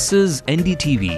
This is NDTV.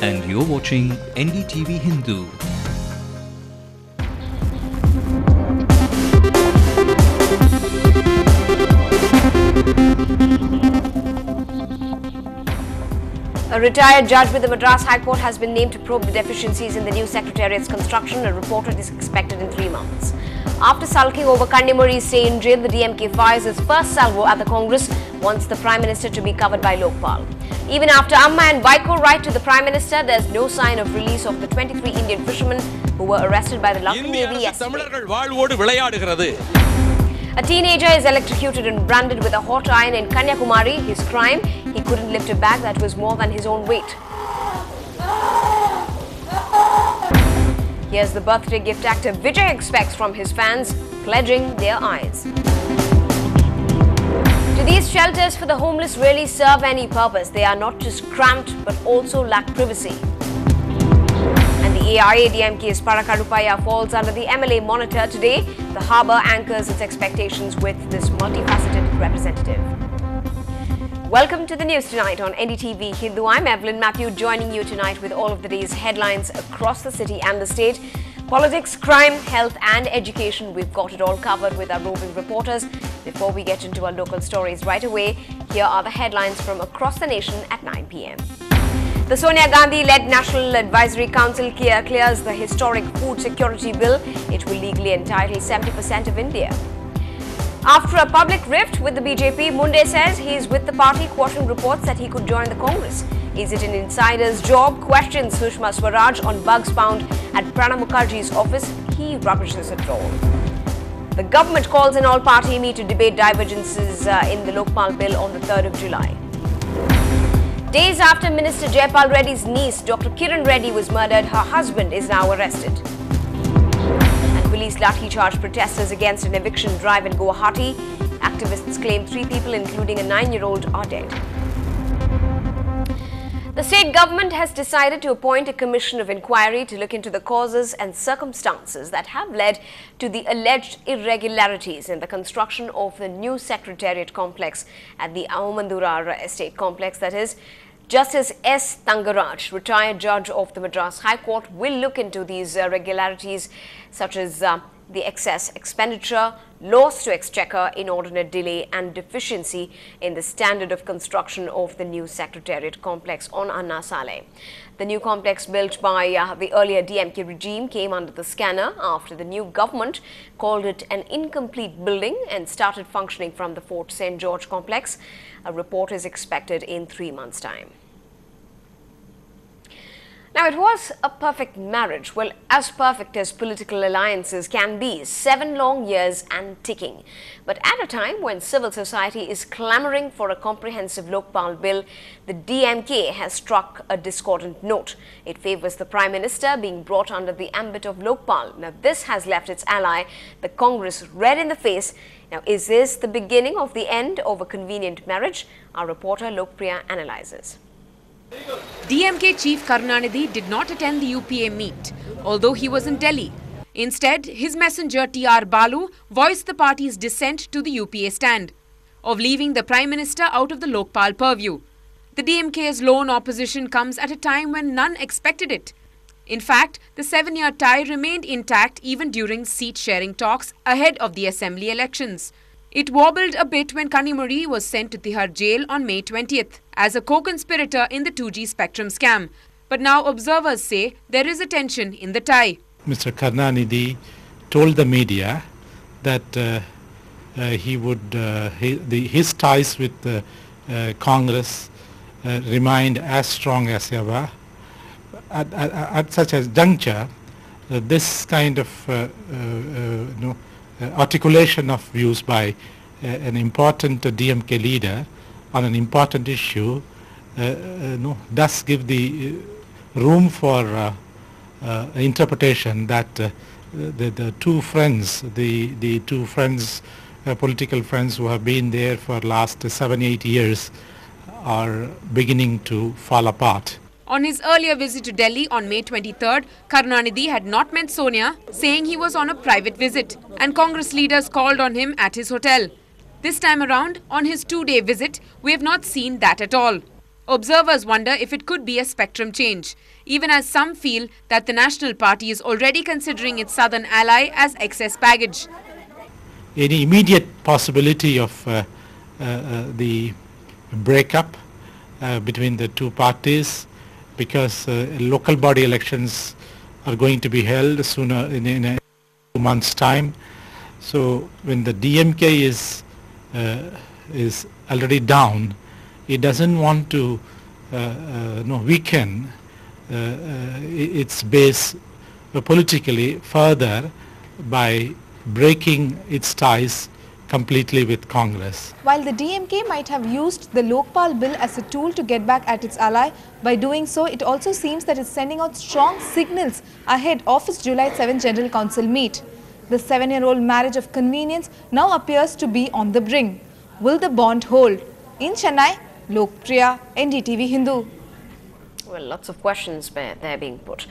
And you're watching NDTV Hindu. A retired judge with the Madras High Court has been named to probe the deficiencies in the new Secretariat's construction. A report is expected in 3 months. After sulking over Kandimuri's stay in jail, the DMK fires its first salvo at the Congress, wants the Prime Minister to be covered by Lokpal. Even after Amma and Vaiko write to the Prime Minister, there's no sign of release of the 23 Indian fishermen who were arrested by the Lucknow Navy yesterday. A teenager is electrocuted and branded with a hot iron in Kanyakumari. His crime, he couldn't lift a bag that was more than his own weight. Here's the birthday gift actor Vijay expects from his fans, pledging their eyes. Do these shelters for the homeless really serve any purpose? They are not just cramped but also lack privacy. And the AIADMK's Parakadupaya falls under the MLA monitor today. The harbour anchors its expectations with this multifaceted representative. Welcome to the news tonight on NDTV Hindu. I'm Evelyn Matthew, joining you tonight with all of the day's headlines across the city and the state. Politics, crime, health and education. We've got it all covered with our roving reporters. Before we get into our local stories right away, here are the headlines from across the nation at 9 p.m. The Sonia Gandhi-led National Advisory Council clears the historic food security bill. It will legally entitle 70% of India. After a public rift with the BJP, Munde says he is with the party, quashing reports that he could join the Congress. Is it an insider's job? Questions Sushma Swaraj on bugs found at Pranab Mukherjee's office. He rubbishes it all. The government calls an all-party meet to debate divergences in the Lokpal bill on the 3rd of July. Days after Minister Jayapal Reddy's niece, Dr. Kiran Reddy, was murdered, her husband is now arrested. And police lathi charge protesters against an eviction drive in Guwahati. Activists claim 3 people, including a 9-year-old, are dead. The state government has decided to appoint a commission of inquiry to look into the causes and circumstances that have led to the alleged irregularities in the construction of the new Secretariat complex at the Avamandura Estate complex. That is, Justice S. Tangaraj, retired judge of the Madras High Court, will look into these irregularities such as the excess expenditure, loss to exchequer, inordinate delay and deficiency in the standard of construction of the new Secretariat complex on Anna Saleh. The new complex, built by the earlier DMK regime, came under the scanner after the new government called it an incomplete building and started functioning from the Fort St. George complex. A report is expected in 3 months' time. Now, it was a perfect marriage, well, as perfect as political alliances can be, 7 long years and ticking. But at a time when civil society is clamouring for a comprehensive Lokpal bill, the DMK has struck a discordant note. It favours the Prime Minister being brought under the ambit of Lokpal. Now, this has left its ally, the Congress, red in the face. Now, is this the beginning of the end of a convenient marriage? Our reporter Lokpriya analyses. DMK Chief Karunanidhi did not attend the UPA meet, although he was in Delhi. Instead, his messenger T.R. Balu voiced the party's dissent to the UPA stand of leaving the Prime Minister out of the Lokpal purview. The DMK's lone opposition comes at a time when none expected it. In fact, the 7-year tie remained intact even during seat-sharing talks ahead of the assembly elections. It wobbled a bit when Kandimuri was sent to Tihar jail on May 20th as a co-conspirator in the 2G spectrum scam. But now observers say there is a tension in the tie. Mr. Karunanidhi told the media that his ties with the Congress remained as strong as ever. At such a juncture, this kind of articulation of views by an important DMK leader on an important issue does give the room for interpretation that the two friends, political friends who have been there for last 7-8 years are beginning to fall apart. On his earlier visit to Delhi on May 23rd, Karunanidhi had not met Sonia, saying he was on a private visit, and Congress leaders called on him at his hotel. This time around, on his two-day visit, we have not seen that at all. Observers wonder if it could be a spectrum change, even as some feel that the National Party is already considering its southern ally as excess baggage. Any immediate possibility of the breakup between the two parties, because local body elections are going to be held sooner in a 2 months' time. So when the DMK is already down, it doesn't want to weaken its base politically further by breaking its ties completely with Congress. While the DMK might have used the Lokpal bill as a tool to get back at its ally, by doing so, it also seems that it's sending out strong signals ahead of its July 7 General Council meet. The 7-year-old marriage of convenience now appears to be on the brink. Will the bond hold? In Chennai, Lokpriya, NDTV Hindu. Well, lots of questions there being put.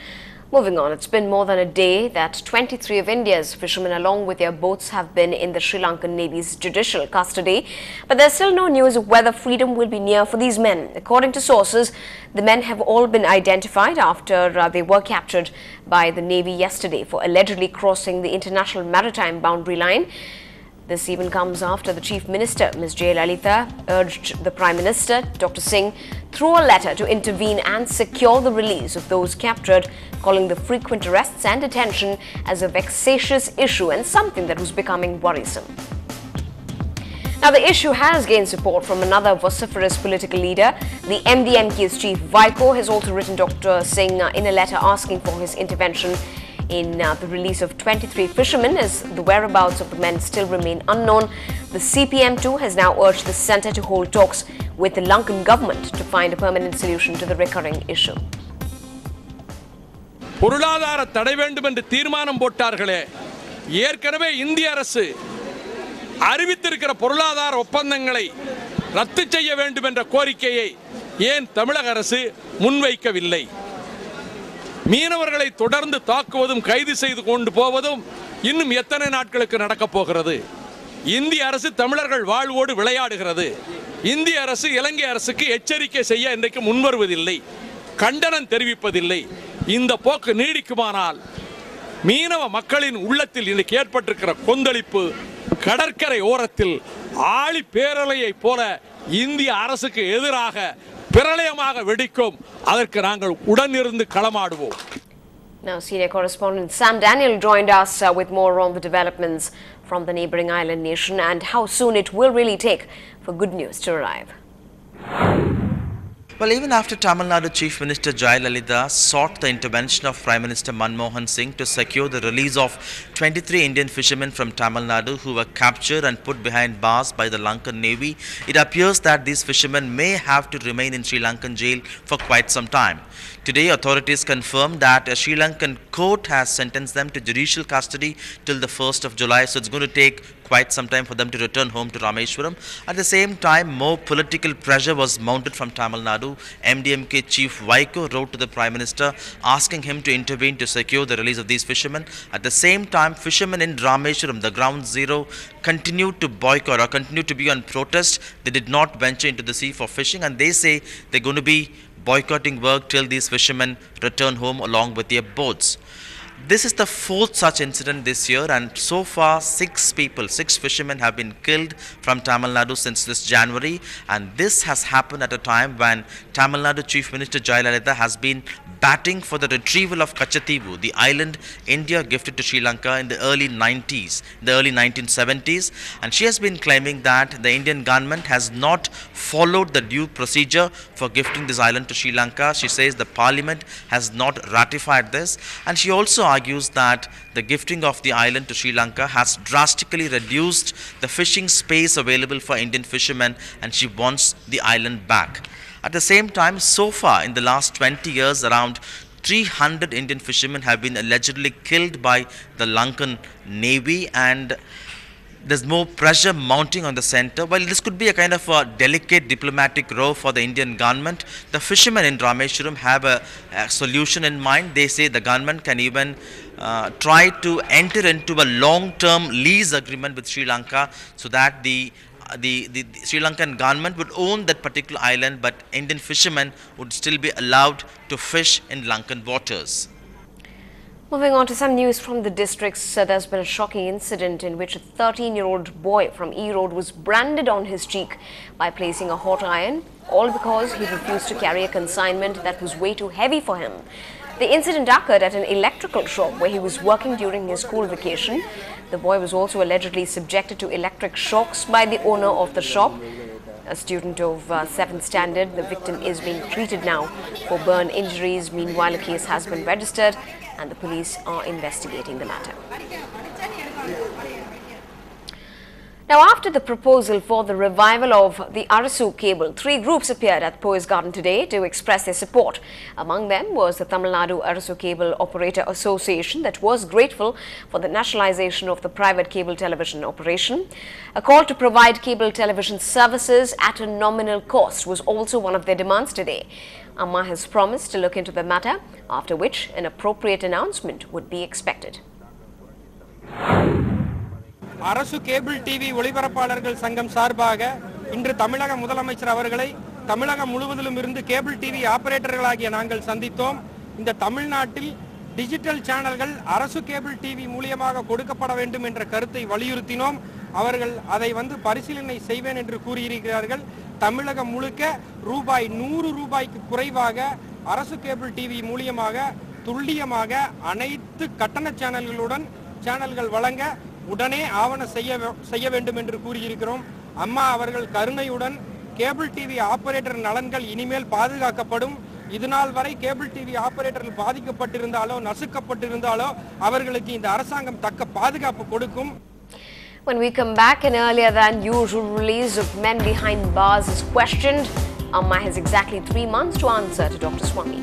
Moving on, it's been more than a day that 23 of India's fishermen along with their boats have been in the Sri Lankan Navy's judicial custody. But there's still no news of whether freedom will be near for these men. According to sources, the men have all been identified after they were captured by the Navy yesterday for allegedly crossing the international maritime boundary line. This even comes after the Chief Minister, Ms. Jayalalitha, urged the Prime Minister, Dr. Singh, through a letter to intervene and secure the release of those captured, calling the frequent arrests and detention as a vexatious issue and something that was becoming worrisome. Now, the issue has gained support from another vociferous political leader. The MDMK's chief, Vaiko, has also written Dr. Singh in a letter asking for his intervention in the release of 23 fishermen, as the whereabouts of the men still remain unknown. The CPM too has now urged the centre to hold talks with the Lankan government to find a permanent solution to the recurring issue. பொருளாதார தடை வேண்டும் என்று தீர்மானம் போட்டார்களே, ஏற்கனவே இந்திய அரசு அறிவித்திருக்கிற பொருளாதார ஒப்பந்தங்களை ரத்து செய்ய வேண்டும் என்ற கோரிக்கையை ஏன் தமிழக அரசு முன்வைக்கவில்லை? மீனவர்களை தொடர்ந்து தாக்குவதும் கைது செய்து கொண்டு போவதும் இன்னும் எத்தனை நாட்களுக்கு நடக்கப் போகிறது? இந்திய அரசு தமிழர்கள் வாழ்வோடு விளையாடுகிறது. இந்திய அரசு இலங்கை அரசுக்கு எச்சரிக்கை செய்ய இன்றைக்கு முன்வருவதில்லை, கண்டனம் தெரிவிப்பதில்லை. இந்த போக்கு நீடிக்குமானால் மீனவ மக்களின் உள்ளத்தில் இன்றைக்கு ஏற்பட்டிருக்கிற கொந்தளிப்பு கடற்கரை ஓரத்தில் ஆழி பேரலையைப் போல இந்திய அரசுக்கு எதிராக பிரளயமாக வெடிக்கும். அதற்கு நாங்கள் உடனிருந்து களமாடுவோம். Now, senior correspondent Sam Daniel joined us with more on the developments from the neighbouring island nation and how soon it will really take for good news to arrive. Well, even after Tamil Nadu Chief Minister Jayalalitha sought the intervention of Prime Minister Manmohan Singh to secure the release of 23 Indian fishermen from Tamil Nadu who were captured and put behind bars by the Lankan Navy, it appears that these fishermen may have to remain in Sri Lankan jail for quite some time. Today, authorities confirmed that a Sri Lankan court has sentenced them to judicial custody till the 1st of July, so it's going to take quite some time for them to return home to Rameshwaram. At the same time, more political pressure was mounted from Tamil Nadu. MDMK chief Vaiko wrote to the Prime Minister asking him to intervene to secure the release of these fishermen. At the same time, fishermen in Rameshwaram, the ground zero, continued to boycott or continued to be on protest. They did not venture into the sea for fishing, and they say they're going to be boycotting work till these fishermen return home along with their boats. This is the 4th such incident this year, and so far 6 fishermen have been killed from Tamil Nadu since this January, and this has happened at a time when Tamil Nadu Chief Minister Jayalalitha has been batting for the retrieval of Kachativu, the island India gifted to Sri Lanka in the early 1970s, and she has been claiming that the Indian government has not followed the due procedure for gifting this island to Sri Lanka. She says the parliament has not ratified this, and she also argues that the gifting of the island to Sri Lanka has drastically reduced the fishing space available for Indian fishermen, and she wants the island back. At the same time, so far in the last 20 years, around 300 Indian fishermen have been allegedly killed by the Lankan Navy, and there's more pressure mounting on the center. While this could be a kind of a delicate diplomatic row for the Indian government, the fishermen in Rameshwaram have a solution in mind. They say the government can even try to enter into a long-term lease agreement with Sri Lanka, so that the Sri Lankan government would own that particular island, but Indian fishermen would still be allowed to fish in Lankan waters. Moving on to some news from the districts, there's been a shocking incident in which a 13-year-old boy from E Road was branded on his cheek by placing a hot iron, all because he refused to carry a consignment that was way too heavy for him. The incident occurred at an electrical shop where he was working during his school vacation. The boy was also allegedly subjected to electric shocks by the owner of the shop. A student of 7th standard, the victim is being treated now for burn injuries. Meanwhile, a case has been registered and the police are investigating the matter. Now, after the proposal for the revival of the Arasu cable, 3 groups appeared at Poise Garden today to express their support. Among them was the Tamil Nadu Arasu Cable Operator Association that was grateful for the nationalization of the private cable television operation. A call to provide cable television services at a nominal cost was also one of their demands today. Amma has promised to look into the matter, after which an appropriate announcement would be expected. அரசு cable TV ஒளிபரப்பாளர்கள் சங்கம் சார்பாக இன்று தமிழக முதலமைச்சர் அவர்களை தமிழகம் முழுவதிலும் இருந்து cable TV ஆபரேட்டர்களாகிய நாங்கள் சந்தித்தோம். இந்த தமிழ்நாட்டில் டிஜிட்டல் சேனல்கள் அரசு கேபிள் டிவி மூலமாக கொடுக்கப்பட வேண்டும் என்ற கருத்தை வலியுறுத்தினோம். அவர்கள் அதை பரிசீலனை செய்வேன் என்று கூறியிருக்கிறார்கள். தமிழகம் முழுக்க ரூபாய் 100 ரூபாய்க்கு குறைவாக அரசு கேபிள் டிவி மூலமாக துல்லியமாக அனைத்து கட்டண சேனல்கள் வழங்க உடனே ஆவண செய்ய வேண்டும் என்று கூறியிருக்கிறோம். அம்மா அவர்கள் கருணையுடன் கேபிள் டிவி ஆபரேட்டர் நலன்கள் இனிமேல் பாதுகாக்கப்படும். இதுநாள் வரை கேபிள் டிவி ஆபரேட்டர்கள் பாதிக்கப்பட்டிருந்தாலோ நசுக்கப்பட்டிருந்தாலோ அவர்களுக்கு இந்த அரசாங்கம் தக்க பாதுகாப்பு கொடுக்கும். When we come back, an earlier than usual release of men behind bars is questioned. Amma has exactly 3 months to answer to Dr. Swami.